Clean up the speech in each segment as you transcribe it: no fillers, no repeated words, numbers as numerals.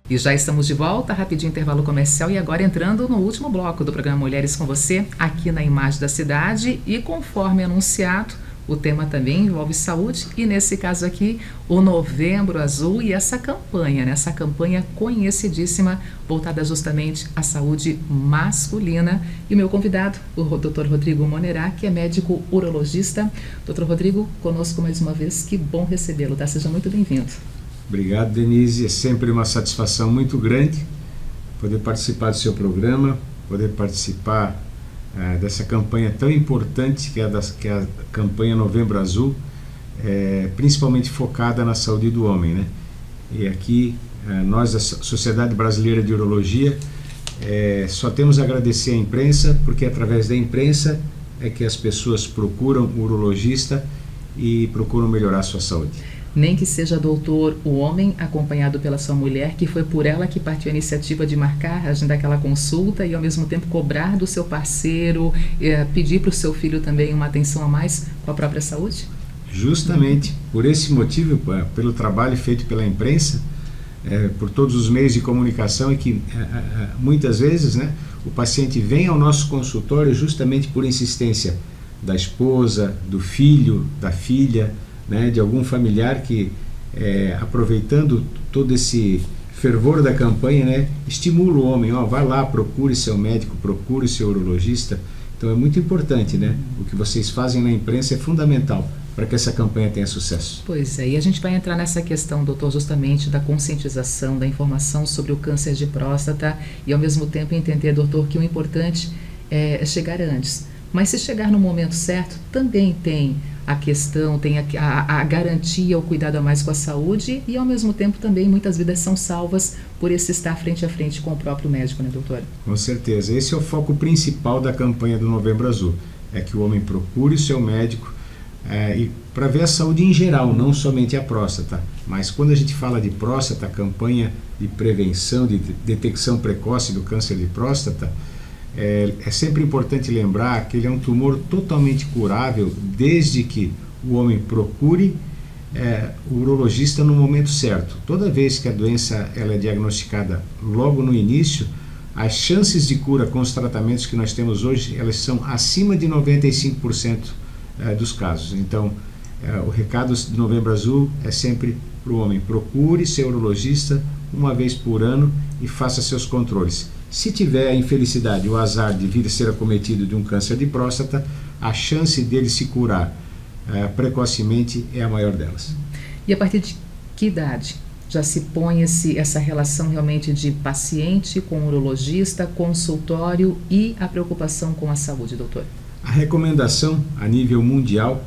E já estamos de volta, rapidinho intervalo comercial e agora entrando no último bloco do programa Mulheres com Você, aqui na Imagem da Cidade, e conforme anunciado, o tema também envolve saúde e nesse caso aqui o Novembro Azul e essa campanha, né? Essa campanha conhecidíssima voltada justamente à saúde masculina. E o meu convidado, o Dr. Rodrigo Monerá, que é médico urologista. Dr. Rodrigo, conosco mais uma vez, que bom recebê-lo, tá? Seja muito bem-vindo. Obrigado, Denise, é sempre uma satisfação muito grande poder participar do seu programa, poder participar dessa campanha tão importante que é a campanha Novembro Azul, principalmente focada na saúde do homem, né? E aqui nós da Sociedade Brasileira de Urologia só temos a agradecer à imprensa, porque através da imprensa é que as pessoas procuram o urologista e procuram melhorar a sua saúde. Nem que seja doutor o homem acompanhado pela sua mulher, que foi por ela que partiu a iniciativa de marcar, agendar aquela consulta e ao mesmo tempo cobrar do seu parceiro, pedir para o seu filho também uma atenção a mais com a própria saúde? Justamente por esse motivo, pelo trabalho feito pela imprensa, por todos os meios de comunicação, e que muitas vezes, né, o paciente vem ao nosso consultório justamente por insistência da esposa, do filho, da filha, né, de algum familiar que, aproveitando todo esse fervor da campanha, né, estimula o homem, vai lá, procure seu médico, procure seu urologista. Então é muito importante, né? O que vocês fazem na imprensa é fundamental para que essa campanha tenha sucesso. Pois é, e a gente vai entrar nessa questão, doutor, justamente da conscientização, da informação sobre o câncer de próstata e ao mesmo tempo entender, doutor, que o importante é chegar antes. Mas se chegar no momento certo, também tem a questão, tem a garantia, o cuidado a mais com a saúde e ao mesmo tempo também muitas vidas são salvas por esse estar frente a frente com o próprio médico, né, doutora? Com certeza, esse é o foco principal da campanha do Novembro Azul, é que o homem procure o seu médico e para ver a saúde em geral, não somente a próstata, mas quando a gente fala de próstata, a campanha de prevenção, de detecção precoce do câncer de próstata, é sempre importante lembrar que ele é um tumor totalmente curável desde que o homem procure o urologista no momento certo. Toda vez que a doença ela é diagnosticada logo no início, as chances de cura com os tratamentos que nós temos hoje, elas são acima de 95% dos casos. Então, o recado do Novembro Azul é sempre para o homem: procure seu urologista uma vez por ano e faça seus controles. Se tiver a infelicidade, o azar de vir a ser acometido de um câncer de próstata, a chance dele se curar precocemente é a maior delas. E a partir de que idade já se põe essa relação realmente de paciente com urologista, consultório e a preocupação com a saúde, doutor? A recomendação a nível mundial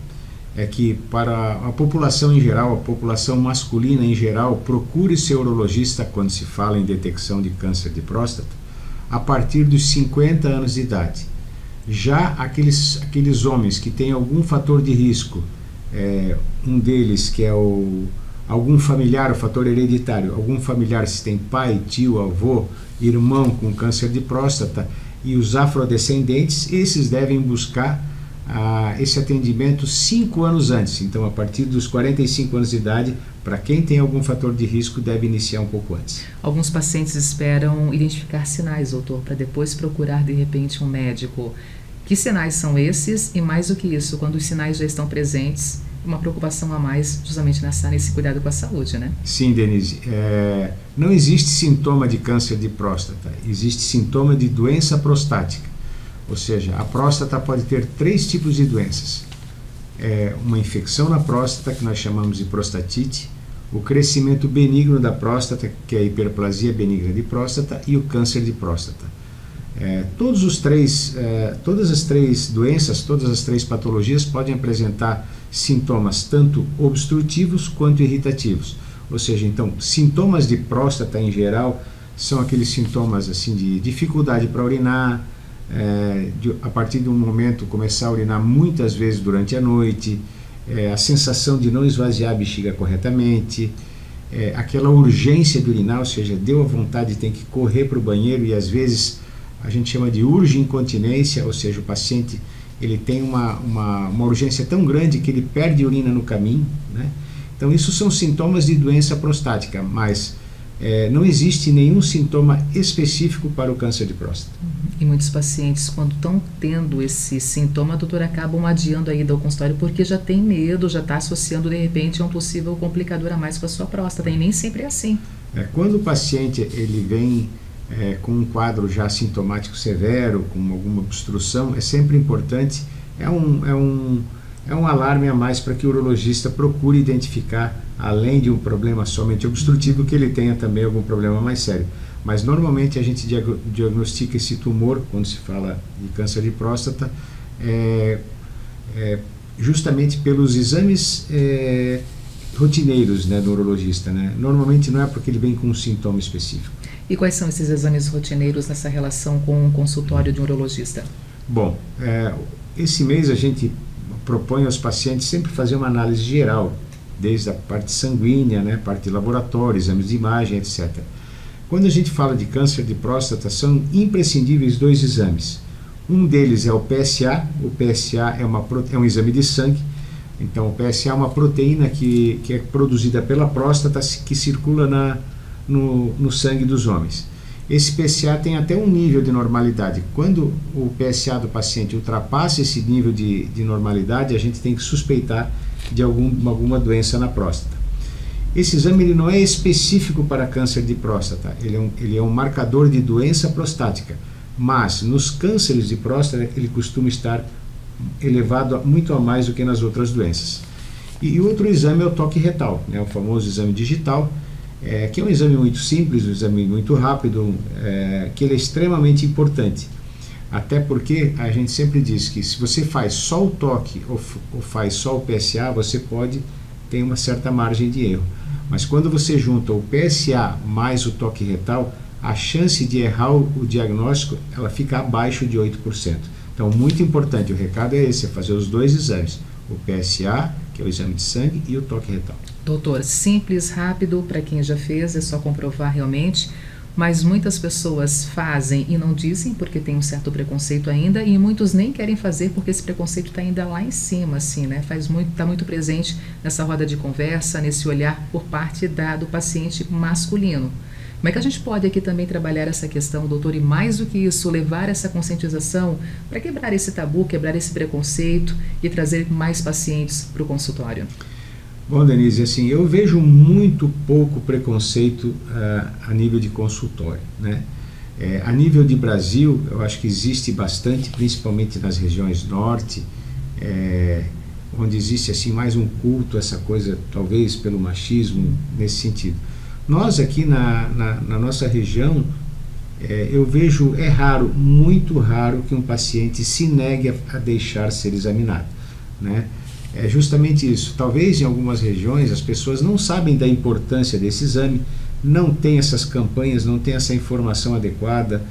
é que para a população em geral, a população masculina em geral, procure seu urologista quando se fala em detecção de câncer de próstata a partir dos 50 anos de idade. Já aqueles homens que têm algum fator de risco, um deles que é algum familiar, o fator hereditário, algum familiar, se tem pai, tio, avô, irmão com câncer de próstata e os afrodescendentes, esses devem buscar esse atendimento 5 anos antes. Então, a partir dos 45 anos de idade, para quem tem algum fator de risco, deve iniciar um pouco antes. Alguns pacientes esperam identificar sinais, doutor, para depois procurar de repente um médico. Que sinais são esses? E mais do que isso, quando os sinais já estão presentes, uma preocupação a mais justamente nesse cuidado com a saúde, né? Sim, Denise. Não existe sintoma de câncer de próstata, existe sintoma de doença prostática. Ou seja, a próstata pode ter 3 tipos de doenças. Uma infecção na próstata, que nós chamamos de prostatite, o crescimento benigno da próstata, que é a hiperplasia benigna de próstata, e o câncer de próstata. Todas as três doenças, todas as 3 patologias podem apresentar sintomas tanto obstrutivos quanto irritativos. Ou seja, então, sintomas de próstata em geral são aqueles sintomas assim de dificuldade para urinar, a partir de um momento começar a urinar muitas vezes durante a noite, a sensação de não esvaziar a bexiga corretamente, aquela urgência de urinar, ou seja, deu a vontade, tem que correr para o banheiro e às vezes a gente chama de urge-incontinência, ou seja, o paciente ele tem uma urgência tão grande que ele perde urina no caminho, né? Então isso são sintomas de doença prostática, mas não existe nenhum sintoma específico para o câncer de próstata. E muitos pacientes, quando estão tendo esse sintoma, doutor, acabam adiando a ida ao consultório porque já tem medo, já está associando de repente a um possível complicador a mais com a sua próstata, e nem sempre é assim. Quando o paciente ele vem com um quadro já sintomático severo, com alguma obstrução, é sempre importante, é um alarme a mais para que o urologista procure identificar, além de um problema somente obstrutivo, que ele tenha também algum problema mais sério. Mas normalmente a gente diagnostica esse tumor, quando se fala de câncer de próstata, justamente pelos exames rotineiros, né, do urologista, né? Normalmente não é porque ele vem com um sintoma específico. E quais são esses exames rotineiros nessa relação com o consultório de um urologista? Bom, esse mês a gente propõe aos pacientes sempre fazer uma análise geral, desde a parte sanguínea, né, parte de laboratório, exames de imagem, etc. Quando a gente fala de câncer de próstata, são imprescindíveis 2 exames. Um deles é o PSA. O PSA é um exame de sangue. Então, o PSA é uma proteína que é produzida pela próstata, que circula no sangue dos homens. Esse PSA tem até um nível de normalidade. Quando o PSA do paciente ultrapassa esse nível de normalidade, a gente tem que suspeitar de alguma doença na próstata. Esse exame ele não é específico para câncer de próstata, ele é um marcador de doença prostática, mas nos cânceres de próstata ele costuma estar elevado muito a mais do que nas outras doenças. E outro exame é o toque retal, né, o famoso exame digital, que é um exame muito simples, um exame muito rápido, que ele é extremamente importante. Até porque a gente sempre diz que se você faz só o toque ou faz só o PSA, você tem uma certa margem de erro. Mas quando você junta o PSA mais o toque retal, a chance de errar o diagnóstico ela fica abaixo de 8%. Então, muito importante, o recado é esse, é fazer os 2 exames, o PSA, que é o exame de sangue, e o toque retal. Doutor, simples, rápido, para quem já fez, é só comprovar realmente, mas muitas pessoas fazem e não dizem porque tem um certo preconceito ainda, e muitos nem querem fazer porque esse preconceito está ainda lá em cima, assim, né? Está muito presente nessa roda de conversa, nesse olhar por parte do paciente masculino. Como é que a gente pode aqui também trabalhar essa questão, doutor, e mais do que isso, levar essa conscientização para quebrar esse tabu, quebrar esse preconceito e trazer mais pacientes para o consultório? Bom, Denise, assim, eu vejo muito pouco preconceito a nível de consultório, né? A nível de Brasil, eu acho que existe bastante, principalmente nas regiões norte, onde existe assim mais um culto, essa coisa, talvez pelo machismo, nesse sentido. Nós aqui na nossa região, eu vejo, é raro, muito raro, que um paciente se negue a deixar ser examinado, né? É justamente isso. Talvez em algumas regiões as pessoas não sabem da importância desse exame, não tem essas campanhas, não tem essa informação adequada,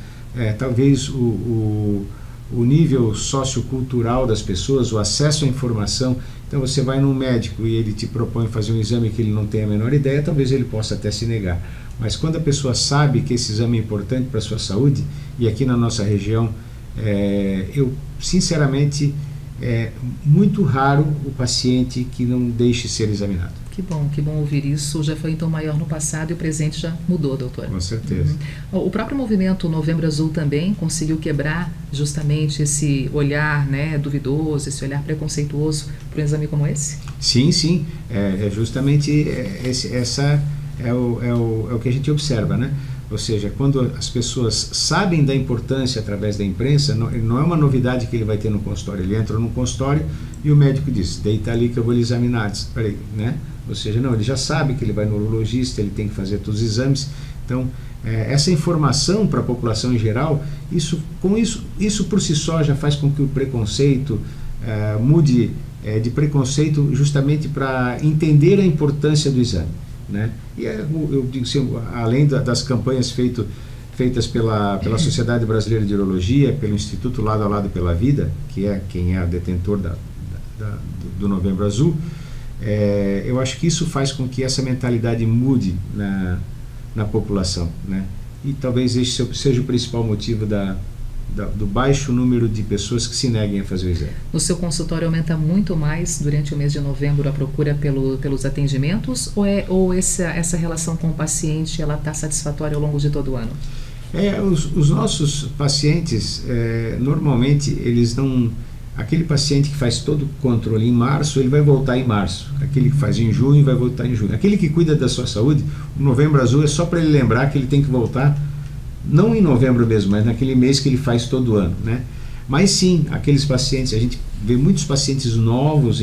talvez o nível sociocultural das pessoas, o acesso à informação. Então você vai num médico e ele te propõe fazer um exame que ele não tem a menor ideia, talvez ele possa até se negar. Mas quando a pessoa sabe que esse exame é importante para a sua saúde, e aqui na nossa região, eu sinceramente, é muito raro o paciente que não deixe ser examinado. Que bom ouvir isso. Já foi então maior no passado e o presente já mudou, doutor. Com certeza. O próprio movimento Novembro Azul também conseguiu quebrar justamente esse olhar, né, duvidoso, esse olhar preconceituoso para um exame como esse? Sim. Justamente o que a gente observa, né? Ou seja, quando as pessoas sabem da importância através da imprensa, não é uma novidade que ele vai ter no consultório. Ele entra no consultório e o médico diz, deita ali que eu vou lhe examinar. Peraí, né? Ou seja, não, ele já sabe que ele vai no urologista, ele tem que fazer todos os exames. Então, essa informação para a população em geral, isso por si só já faz com que o preconceito mude de preconceito justamente para entender a importância do exame, né? E eu digo assim, além das campanhas feitas pela Sociedade Brasileira de Urologia, pelo Instituto Lado a Lado pela Vida, que é quem é o detentor do Novembro Azul, eu acho que isso faz com que essa mentalidade mude na população, né? E talvez esse seja o principal motivo do baixo número de pessoas que se neguem a fazer o exame. No seu consultório aumenta muito mais durante o mês de novembro a procura pelos atendimentos, ou essa relação com o paciente ela está satisfatória ao longo de todo o ano? Os nossos pacientes, normalmente, eles não... Aquele paciente que faz todo o controle em março, ele vai voltar em março. Aquele que faz em junho, vai voltar em junho. Aquele que cuida da sua saúde, o Novembro Azul é só para ele lembrar que ele tem que voltar, não em novembro mesmo, mas naquele mês que ele faz todo ano, né? Mas sim, aqueles pacientes, a gente vê muitos pacientes novos,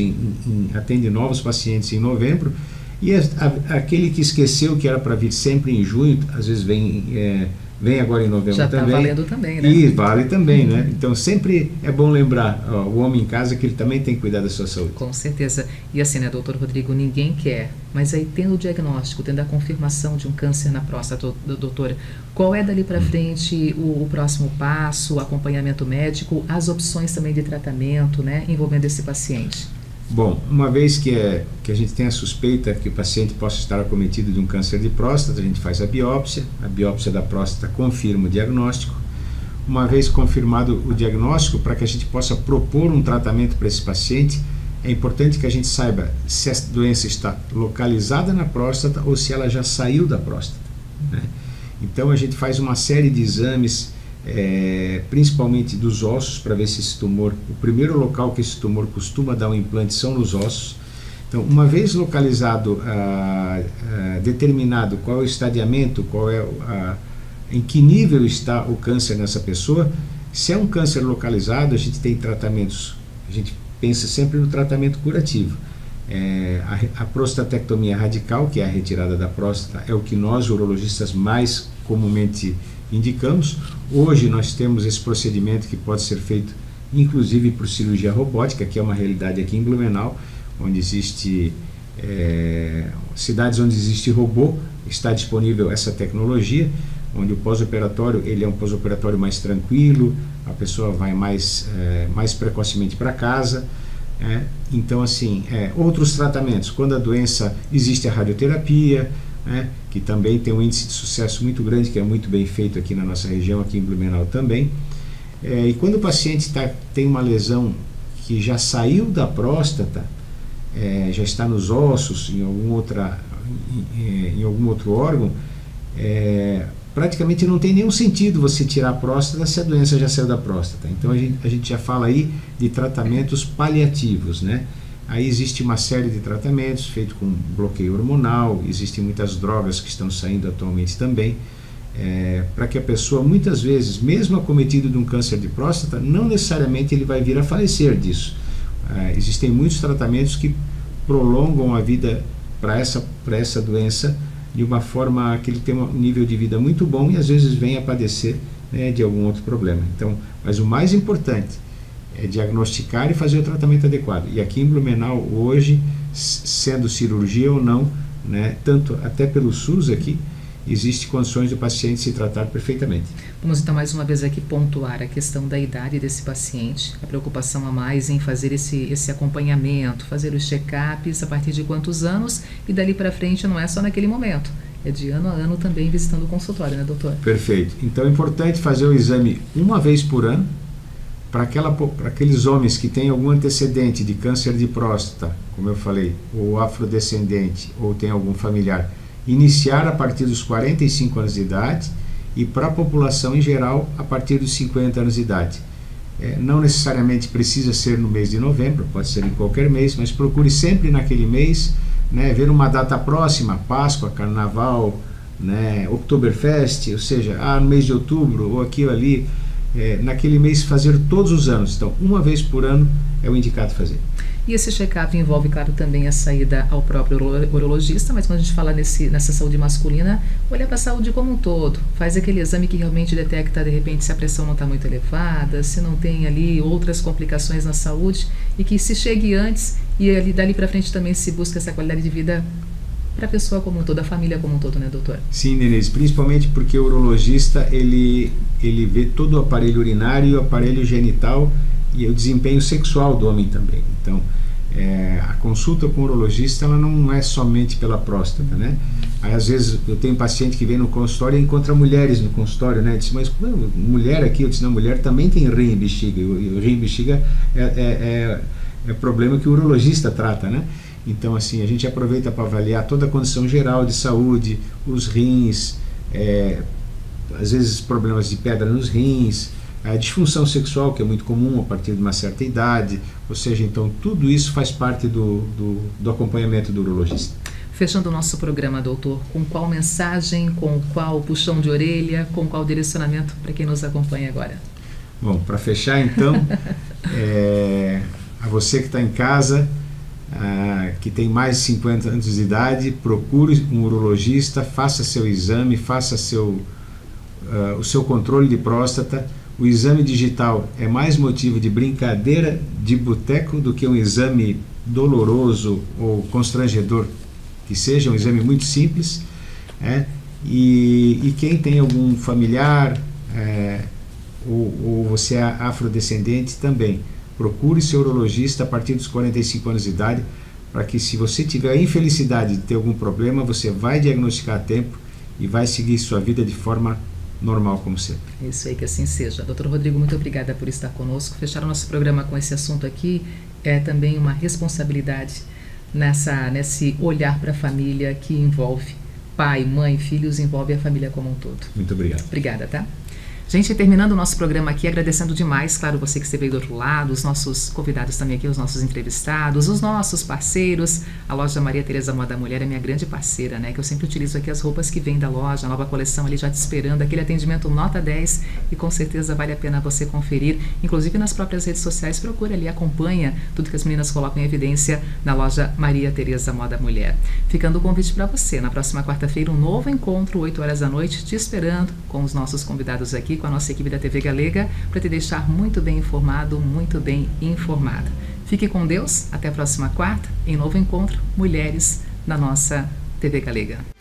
atende novos pacientes em novembro, e aquele que esqueceu que era para vir sempre em junho, às vezes vem agora em novembro também. Já está valendo também, né? E vale também, né? Então sempre é bom lembrar o homem em casa que ele também tem que cuidar da sua saúde. Com certeza. E assim, né, doutor Rodrigo, ninguém quer, mas aí tendo o diagnóstico, tendo a confirmação de um câncer na próstata, doutora, qual é dali para frente o próximo passo, o acompanhamento médico, as opções também de tratamento, né, envolvendo esse paciente? Bom, uma vez que a gente tem a suspeita que o paciente possa estar acometido de um câncer de próstata, a gente faz a biópsia da próstata confirma o diagnóstico. Uma vez confirmado o diagnóstico, para que a gente possa propor um tratamento para esse paciente, é importante que a gente saiba se a doença está localizada na próstata ou se ela já saiu da próstata, né? Então a gente faz uma série de exames, principalmente dos ossos, para ver se esse tumor, o primeiro local que esse tumor costuma dar um implante são nos ossos. Então, uma vez localizado, determinado qual é o estadiamento, em que nível está o câncer nessa pessoa, se é um câncer localizado, a gente tem tratamentos, a gente pensa sempre no tratamento curativo. A prostatectomia radical, que é a retirada da próstata, é o que nós urologistas mais comumente indicamos. Hoje nós temos esse procedimento que pode ser feito inclusive por cirurgia robótica, que é uma realidade aqui em Blumenau, onde existe cidades onde existe robô, está disponível essa tecnologia, onde o pós-operatório ele é um pós-operatório mais tranquilo, a pessoa vai mais precocemente para casa. Então assim, outros tratamentos, quando a doença, existe a radioterapia, que também tem um índice de sucesso muito grande, que é muito bem feito aqui na nossa região, aqui em Blumenau também. E quando o paciente tem uma lesão que já saiu da próstata, já está nos ossos, em algum outro órgão, praticamente não tem nenhum sentido você tirar a próstata se a doença já saiu da próstata. Então a gente já fala aí de tratamentos paliativos, né? Aí existe uma série de tratamentos feitos com bloqueio hormonal, existem muitas drogas que estão saindo atualmente também, para que a pessoa, muitas vezes, mesmo acometido de um câncer de próstata, não necessariamente ele vai vir a falecer disso. Existem muitos tratamentos que prolongam a vida para essa doença de uma forma que ele tem um nível de vida muito bom e às vezes vem a padecer, né, de algum outro problema. Então, mas o mais importante é diagnosticar e fazer o tratamento adequado. E aqui em Blumenau, hoje, sendo cirurgia ou não, né, tanto até pelo SUS aqui, existe condições do paciente se tratar perfeitamente. Vamos então mais uma vez aqui pontuar a questão da idade desse paciente, a preocupação a mais em fazer esse acompanhamento, fazer os check-ups a partir de quantos anos, e dali para frente não é só naquele momento, é de ano a ano também visitando o consultório, né, doutor? Perfeito. Então é importante fazer o exame uma vez por ano, para aqueles homens que têm algum antecedente de câncer de próstata, como eu falei, ou afrodescendente, ou tem algum familiar, iniciar a partir dos 45 anos de idade, e para a população em geral a partir dos 50 anos de idade. Não necessariamente precisa ser no mês de novembro, pode ser em qualquer mês, mas procure sempre naquele mês, né, ver uma data próxima, Páscoa, Carnaval, né, Oktoberfest, ou seja, no mês de outubro, ou aqui ou ali, naquele mês fazer todos os anos. Então, uma vez por ano é o indicado fazer. E esse check-up envolve, claro, também a saída ao próprio urologista, mas quando a gente fala nessa saúde masculina, olha para a saúde como um todo, faz aquele exame que realmente detecta, de repente, se a pressão não está muito elevada, se não tem ali outras complicações na saúde, e que se chegue antes, e ali, dali para frente também se busca essa qualidade de vida para a pessoa como um todo, a família como um todo, né, doutor? Sim, Denise, principalmente porque o urologista, ele vê todo o aparelho urinário, o aparelho genital e o desempenho sexual do homem também. Então, a consulta com o urologista, ela não é somente pela próstata, né? Aí, às vezes eu tenho um paciente que vem no consultório e encontra mulheres no consultório, né? Diz, mas mulher aqui, eu disse, não, mulher também tem rim e bexiga. E o rim e bexiga é problema que o urologista trata, né? Então, assim, a gente aproveita para avaliar toda a condição geral de saúde, os rins, às vezes problemas de pedra nos rins, a disfunção sexual, que é muito comum a partir de uma certa idade, ou seja, então tudo isso faz parte do acompanhamento do urologista. Fechando o nosso programa, doutor, com qual mensagem, com qual puxão de orelha, com qual direcionamento para quem nos acompanha agora? Bom, para fechar então, a você que está em casa, que tem mais de 50 anos de idade, procure um urologista, faça seu exame, faça o seu controle de próstata. O exame digital é mais motivo de brincadeira de boteco do que um exame doloroso ou constrangedor, que seja um exame muito simples, e quem tem algum familiar ou você é afrodescendente também, procure seu urologista a partir dos 45 anos de idade, para que, se você tiver a infelicidade de ter algum problema, você vai diagnosticar a tempo e vai seguir sua vida de forma normal, como sempre. É isso aí, que assim seja. Doutor Rodrigo, muito obrigada por estar conosco. Fechar o nosso programa com esse assunto aqui é também uma responsabilidade nesse olhar para a família que envolve pai, mãe, filhos, envolve a família como um todo. Muito obrigado. Obrigada, tá? Gente, terminando o nosso programa aqui, agradecendo demais, claro, você que esteve aí do outro lado, os nossos convidados também aqui, os nossos entrevistados, os nossos parceiros. A loja Maria Tereza Moda Mulher é minha grande parceira, né? Que eu sempre utilizo aqui as roupas que vêm da loja, a nova coleção ali já te esperando, aquele atendimento nota 10, e com certeza vale a pena você conferir. Inclusive nas próprias redes sociais, procura ali, acompanha tudo que as meninas colocam em evidência na loja Maria Tereza Moda Mulher. Ficando o convite para você, na próxima quarta-feira, um novo encontro, 8 horas da noite, te esperando com os nossos convidados aqui, com a nossa equipe da TV Galega, para te deixar muito bem informado, muito bem informada. Fique com Deus, até a próxima quarta, em novo encontro, Mulheres na nossa TV Galega.